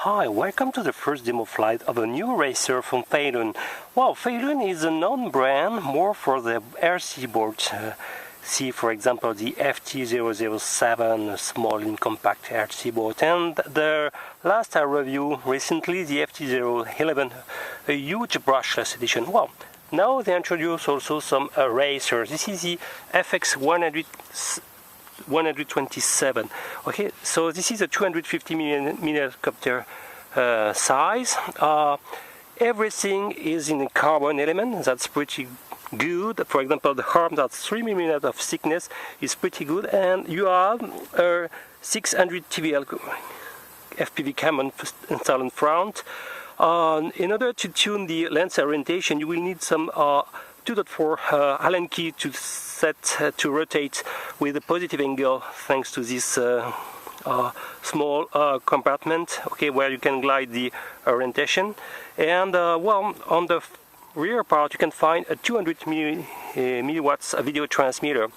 Hi, welcome to the first demo flight of a new racer from FeiLun. Well, FeiLun is a known brand more for the RC boards. See, for example, the FT007, a small and compact RC board, and the last I reviewed recently, the FT011, a huge brushless edition. Well, now they introduce also some racers. This is the FX127. Okay, so this is a 250mm copter size. Everything is in a carbon element. That's pretty good. For example, the arm that's 3mm of thickness is pretty good, and you have a 600 TVL FPV camera installed in front. In order to tune the lens orientation, you will need some 2.4 Allen key to set to rotate with a positive angle, thanks to this small compartment, okay, where you can glide the orientation. And well, on the rear part you can find a 200 milliwatts video transmitter.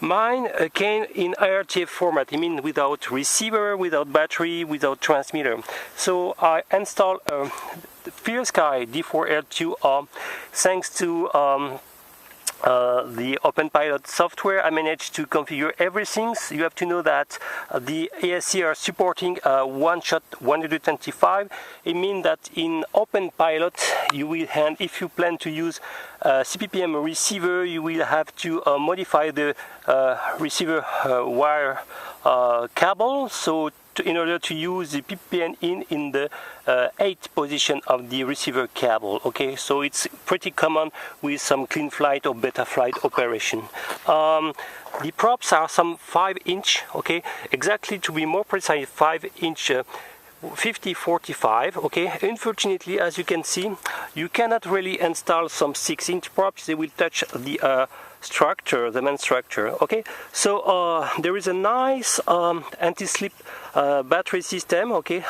Mine came in IRTF format, I mean without receiver, without battery, without transmitter. So I installed FearSky D4L2 thanks to the OpenPilot software. I managed to configure everything. So you have to know that the ASC are supporting one-shot 125. It means that in OpenPilot you will have, if you plan to use CPPM receiver, you will have to modify the receiver wire cable. So in order to use the PPN in the 8th position of the receiver cable. Okay, so it's pretty common with some clean flight or beta flight operation. The props are some 5-inch, okay, exactly to be more precise, 5-inch 50-45, okay. Unfortunately, as you can see, you cannot really install some 6-inch props. They will touch the structure, the main structure, okay. So there is a nice anti-slip battery system, okay,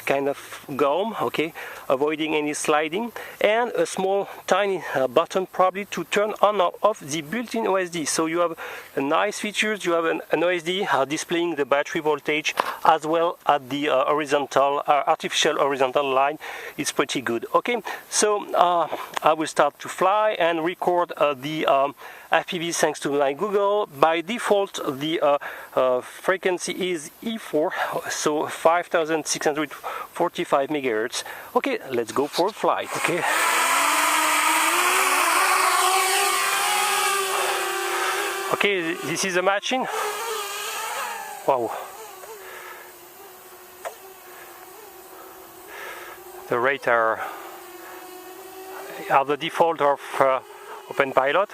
kind of gum, okay, avoiding any sliding, and a small tiny button probably to turn on or off the built-in OSD. So you have a nice features. You have an OSD displaying the battery voltage as well as the horizontal artificial horizontal line. It's pretty good, okay. So I will start to fly and record the FPV thanks to my Google. By default the frequency is E4, so 5645 megahertz. Okay, let's go for a flight. Okay, okay, this is a machine. Wow, the rate are the default of OpenPilot.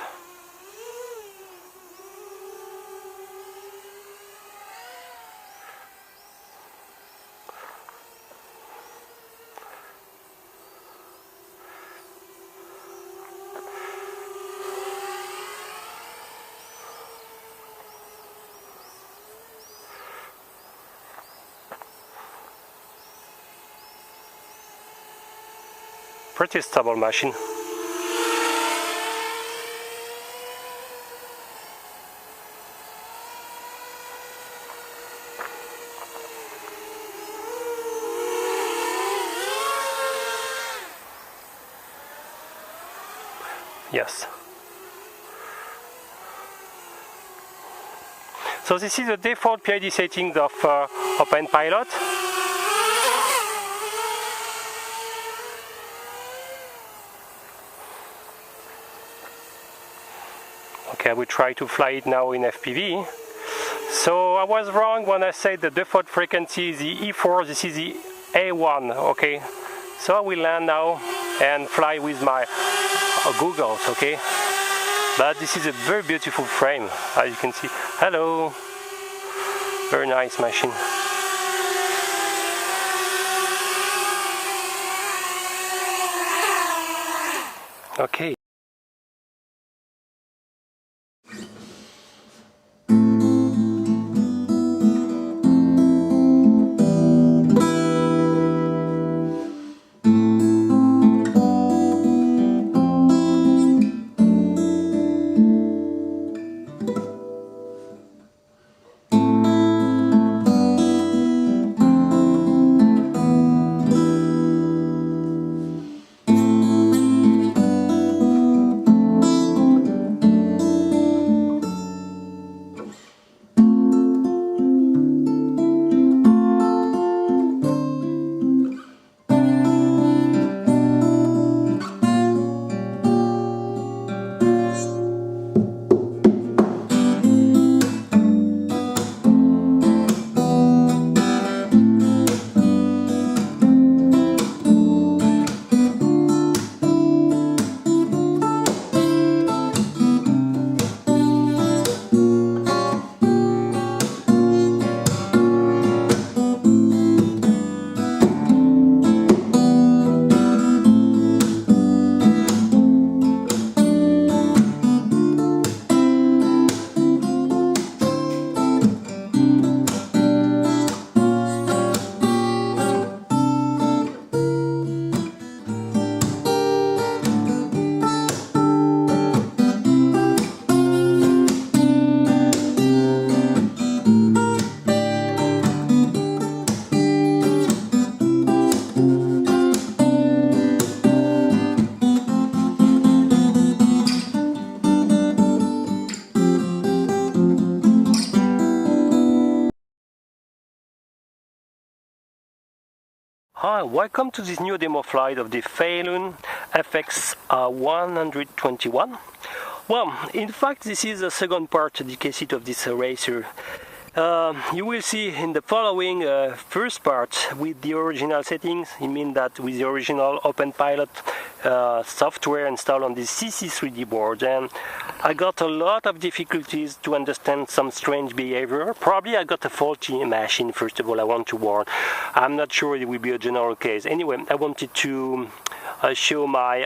Pretty stable machine. Yes. So this is the default PID settings of OpenPilot. Okay, I will try to fly it now in FPV. So I was wrong when I said the default frequency is the E4, this is the A1, okay. So I will land now and fly with my goggles, okay. But this is a very beautiful frame, as you can see. Hello, very nice machine. Okay. Hi, welcome to this new demo flight of the FeiLun FX127. Well, in fact, this is the second part dedicated of this racer. You will see in the following first part with the original settings. It means that with the original OpenPilot software installed on the CC3D board, and I got a lot of difficulties to understand some strange behavior. Probably I got a faulty machine, first of all, I want to warn. I'm not sure it will be a general case. Anyway, I wanted to show my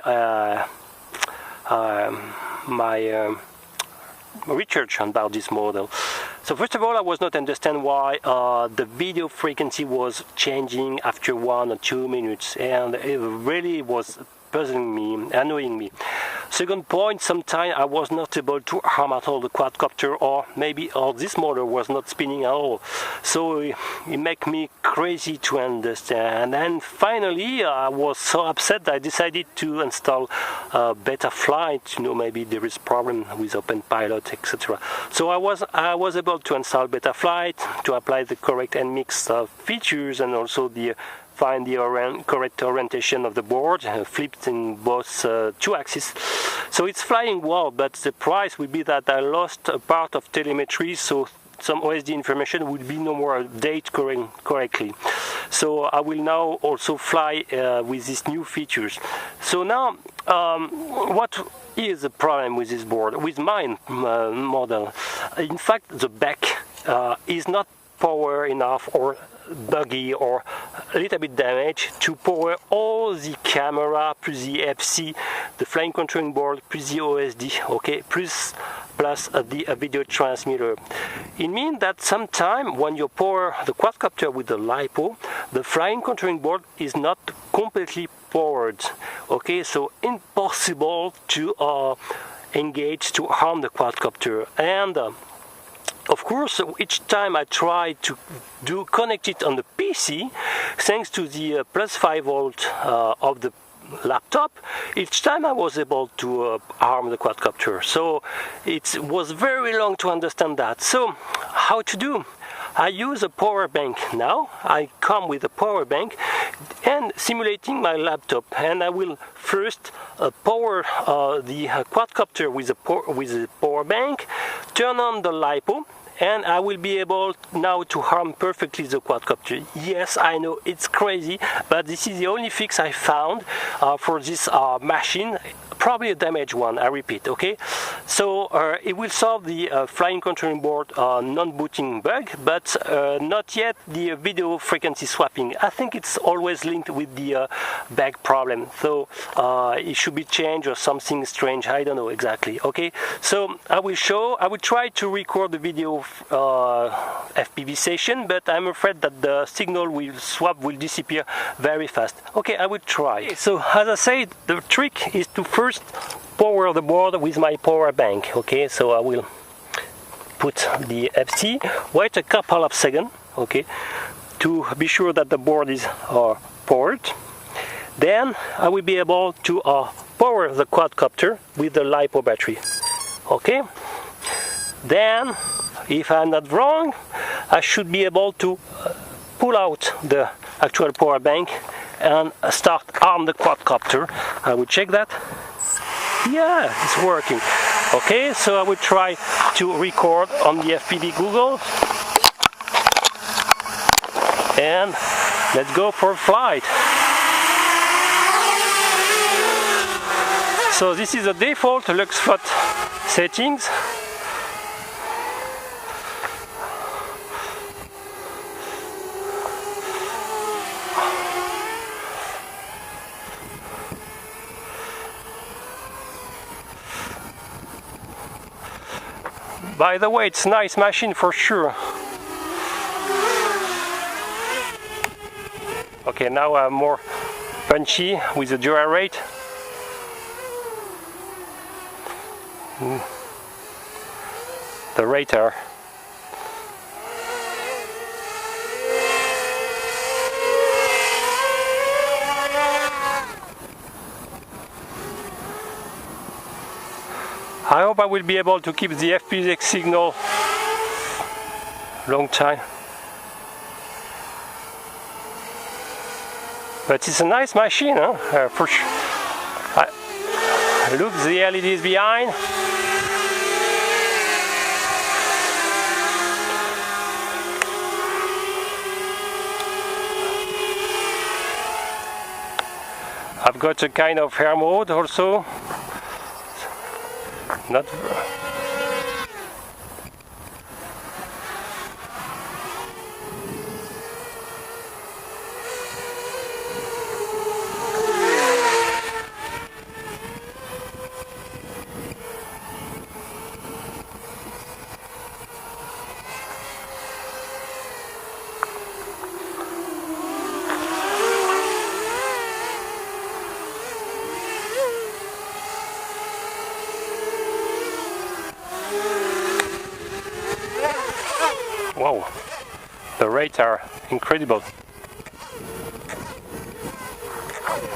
research about this model. So first of all, I was not understand why the video frequency was changing after 1 or 2 minutes, and it really was puzzling me, annoying me. Second point, sometimes I was not able to harm at all the quadcopter, or maybe this motor was not spinning at all. So it made me crazy to understand. And finally, I was so upset that I decided to install Betaflight. You know, maybe there is problem with OpenPilot, etc. So I was able to install Betaflight to apply the correct and mix features, and also find the correct orientation of the board, flipped in both two axes. So it's flying well, but the price will be that I lost a part of telemetry, so some OSD information will be no more updated correctly. So I will now also fly with these new features. So now, what is the problem with this board, with my model? In fact, the back is not power enough, or buggy, or a little bit damaged to power all the camera plus the FC, the flying controlling board plus the OSD, okay, plus the video transmitter. It means that sometimes when you power the quadcopter with the LiPo, the flying controlling board is not completely powered, okay, so impossible to engage to harm the quadcopter. And of course, each time I try to connect it on the PC, thanks to the plus 5 volt of the laptop, each time I was able to harm the quadcopter. So it was very long to understand that. So how to do? I use a power bank now. I come with a power bank and simulating my laptop, and I will first power the quadcopter with a power bank, turn on the LiPo, and I will be able now to harm perfectly the quadcopter. Yes, I know it's crazy, but this is the only fix I found for this machine. Probably a damaged one, I repeat, okay? So it will solve the flying controlling board non-booting bug, but not yet the video frequency swapping. I think it's always linked with the back problem, so it should be changed or something strange, I don't know exactly, okay? So I will try to record the video FPV session, but I'm afraid that the signal will disappear very fast. Okay, I will try. So as I said, the trick is to first power the board with my power bank. Okay, so I will put the FC, wait a couple of seconds, okay, to be sure that the board is powered. Then I will be able to power the quadcopter with the LiPo battery. Okay, then if I'm not wrong, I should be able to pull out the actual power bank and start arm the quadcopter. I will check that. Yeah, it's working. Okay, so I will try to record on the FPV Google, and let's go for flight. So this is the default LuxFOT settings. By the way, it's a nice machine for sure. Okay, now I'm more punchy with the dura rate. The radar. I hope I will be able to keep the FPV signal long time. But it's a nice machine, huh? For sure. Look, the LEDs behind. I've got a kind of hair mode also. Not. Wow, the rates are incredible.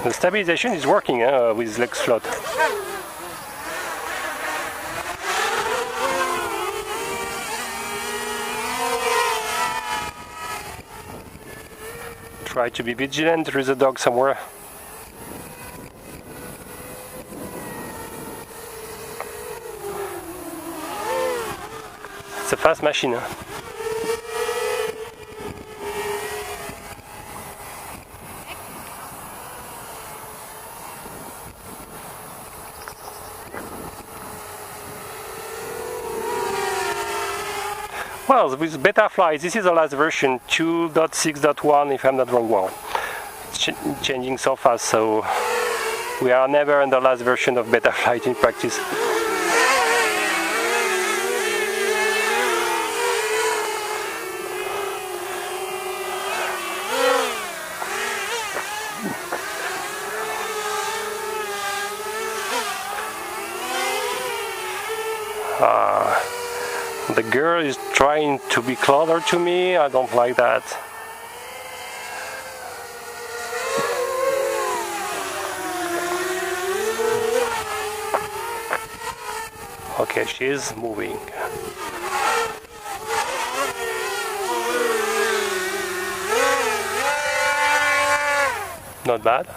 The stabilization is working with Lex Float. Try to be vigilant, there is a dog somewhere. It's a fast machine. Well, with Betafly, this is the last version, 2.6.1 if I'm not wrong. Well, it's changing so fast, so we are never in the last version of Betafly in practice. The girl is trying to be closer to me. I don't like that. Okay, she is moving. Not bad.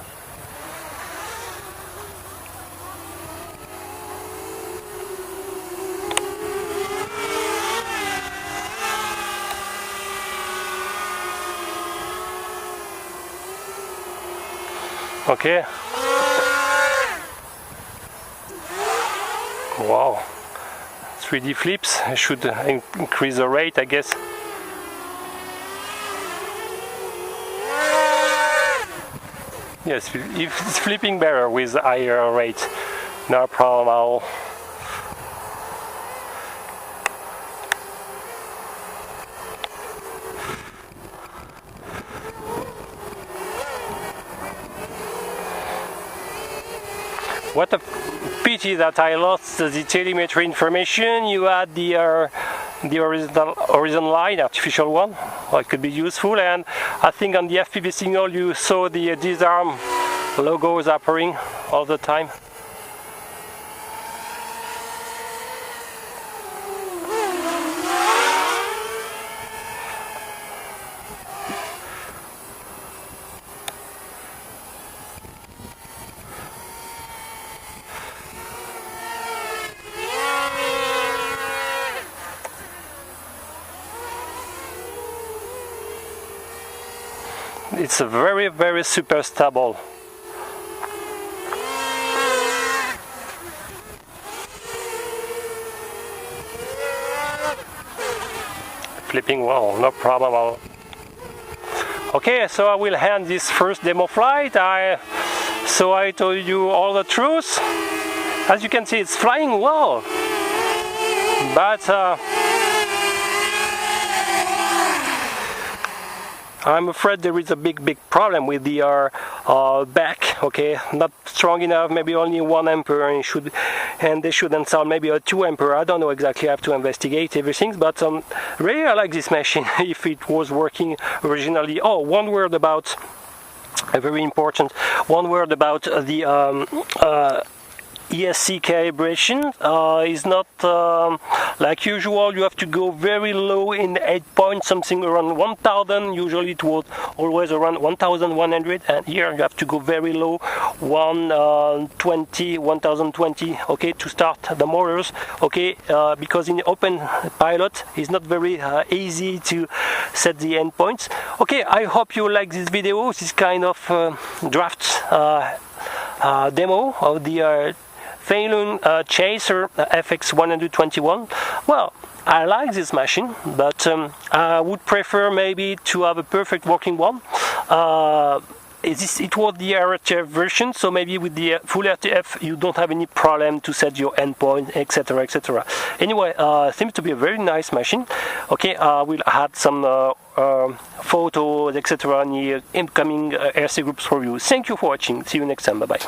Okay. Wow. 3D flips. I should increase the rate, I guess. Yes, if it's flipping better with higher rate, no problem at all. What a pity that I lost the telemetry information. You had the horizon line, artificial one. Well, it could be useful, and I think on the FPV signal you saw the disarm logos appearing all the time. It's a very, very super stable. Flipping well, no problem at all. Okay, so I will end this first demo flight. So I told you all the truth. As you can see, it's flying well, but I'm afraid there is a big problem with the back. Okay, not strong enough, maybe only 1 ampere, and they should install maybe a 2 ampere. I don't know exactly, I have to investigate everything, but really I like this machine if it was working originally. Oh, one word about, very important, one word about the ESC calibration is not like usual. You have to go very low in 8 points, something around 1000. Usually it was always around 1100, and here you have to go very low, 1020, okay, to start the motors, okay, because in the open pilot it's not very easy to set the endpoints. Okay, I hope you like this video, this kind of draft demo of the FeiLun Chaser FX127. Well, I like this machine, but I would prefer maybe to have a perfect working one. It was the RTF version, so maybe with the full RTF you don't have any problem to set your endpoint, etc, etc. Anyway, seems to be a very nice machine. Okay, I will add some photos, etc, in the incoming RC groups for you. Thank you for watching. See you next time. Bye bye.